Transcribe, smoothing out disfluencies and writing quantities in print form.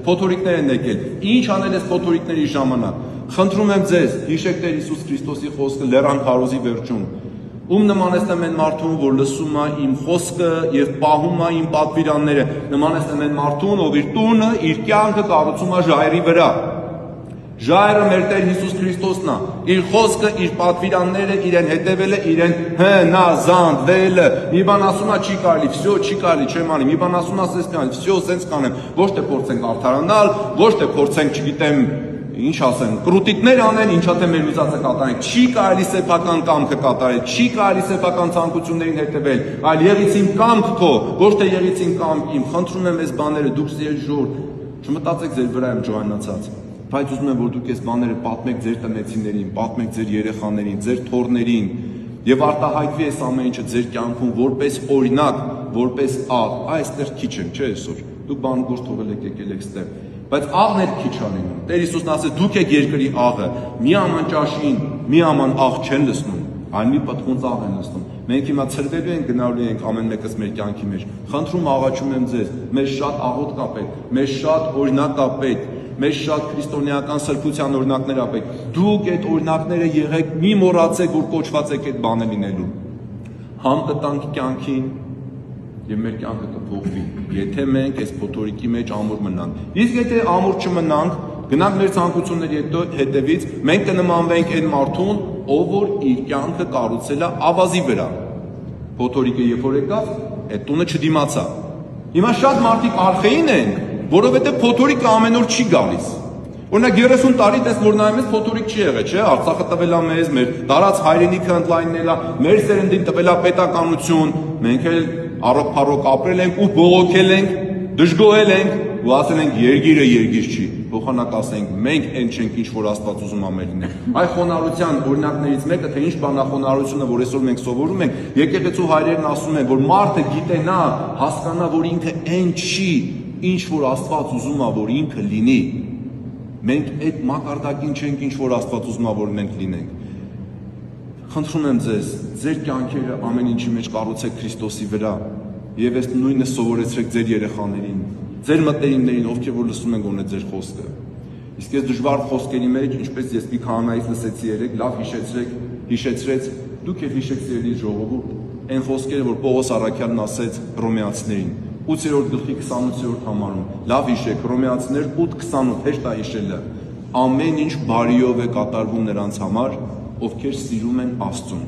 փոթորիկներ են եկել։ Ինչ անել ես փոթորիկների ժամանակ։ Խնդրում եմ ձեզ, հիշեք Տեր Հիսուս Քրիստոսի խոսքը լեռան քարոզի վերջում։ Ում նմանեցնեմ են մարդուն, որ լսում է իմ խոսքը եւ պահում է իմ պատվիրանները, նմանեցնեմ են մարդուն, ով իր տունը, իր կյանքը կառուցում է ժայռի վրա։ Ժայռը մեր Տեր Հիսուս Քրիստոսն է, իր խոսքը, իր պատվիրանները, իրեն հետևելը, իրեն հնազանդվելը։ Մի բան ասում է չի կարելի, վсё չի կարելի, չեմ անի։ Մի բան ասում է ասես կանեմ, վсё սենց կանեմ։ Ոչ թե փորձենք արդարանալ, ոչ թե փորձենք, չգիտեմ, ինչ ասեմ, կրուտիկներ անեն, ինչա թե մեր ուզածը կատարենք, չի կարելի սեփական կամքը կատարել, չի կարելի սեփական ցանկություններին հետևել, այլ եղից իմ կամք քո, ոչ թե եղից իմ կամք իմ։ Խնդրում եմ այս բաները դուք ձեր ժոր, չմտածեք ձեր վրա եմ ջոանացած, բայց ուզում եմ որ դուք այս բաները պատմեք ձեր տնեցիներին, պատմեք ձեր երեխաներին, ձեր թոռներին եւ արտահայտվի այս ամեն ինչը ձեր կյանքում որպես օրինակ, որպես աղ, այստեղ քիչ եմ, չէ՞ այսօր։ Դուք բան գործ թողել եք եկել այստեղ։ Բայց աղն էլ քիչ անենում։ Տեր Հիսուսն ասեց, դուք եք երկրի աղը, մի աման ճաշին, մի աման աղ չեն լցնում, այլ մի պտղունց աղ են լցնում։ Մենք հիմա ցրվելու ենք, գնալու ենք ամեն մեկս մեր կյանքի մեջ։ Խնդրում աղաչում եմ ձեզ, մեզ շատ աղոտ կա պետք, մեզ շատ օրինակ կա պետք, մեզ շատ քրիստոնեական սրբության օրինակներ ա պետք։ Դուք այդ օրինակները եղեք, մի մոռացեք, որ կոչված եք այդ բանը լինելու։ Համ կտանք կյանքին, եւ մեր կյանքը կփոխվի, եթե մենք այս փոթորիկի մեջ ամուր մնանք։ Իսկ եթե ամուր չմնանք, գնանք մեր ցանկությունների հետևից, մենք կնմանվենք այն մարդուն, ով որ իր կյանքը կառուցել է ավազի վրա։ Փոթորիկը երբ որ եկավ, այդ տունը չդիմացա։ Հիմա շատ մարդիկ արխային են, որովհետեւ փոթորիկը ամեն օր չի գալիս։ Օրինակ 30 տարի տես որ նայում ես փոթորիկ չի եղել, չէ՞, Արցախը տվել է մեզ, մեր տարած հայրենիքը ընդլայնել է, մեր սերնդին տվել է պետականություն, մենք էլ առողջ ապրել ենք ու բողոքել ենք, դժգոհել ենք ու ասել ենք երգիրը երգիր չի, փոխանակ ասենք մենք այն չենք ինչ որ Աստված ուզում ամեն լինել։ Այ խոնարհության օրինակներից մեկը թե ինչ բան է խոնարհությունը, որ այսօր մենք սովորում ենք, եկեղեցու հայրերն ասում են, որ մարդը գիտենա, հասկանա, որ ինքը այն չի, ինչ որ Աստված ուզում է որ ինքը լինի։ Մենք այդ մակարդակին չենք ինչ որ Աստված ուզում է որ մենք լինենք։ Խնդրում եմ ձեզ, ձեր կյանքերը ամեն ինչի մեջ կառուցեք Քրիստոսի վրա եւ այս նույնը սովորեցրեք ձեր երեխաներին, ձեր մտերիմներին, ովքեր որ լսում են գոնե ձեր խոսքը։ Իսկ այս դժվար խոսքերի մեջ, ինչպես ես մի քահանայից լսեցի երեք, լավ հիշեցրեց, դուք էլ հիշեք սիրելի ժողովուրդ, այն խոսքերը, որ Պողոս Առաքյալն ասեց Հռոմեացիներին, 8-րդ գլխի 28-րդ համարում։ Լավ հիշեք, Հռոմեացիներ 8:28 հեշտ է հիշելը։ Ամեն ինչ բարիով է կատարվում նրանց համար, ովքեր սիրում են Աստծուն։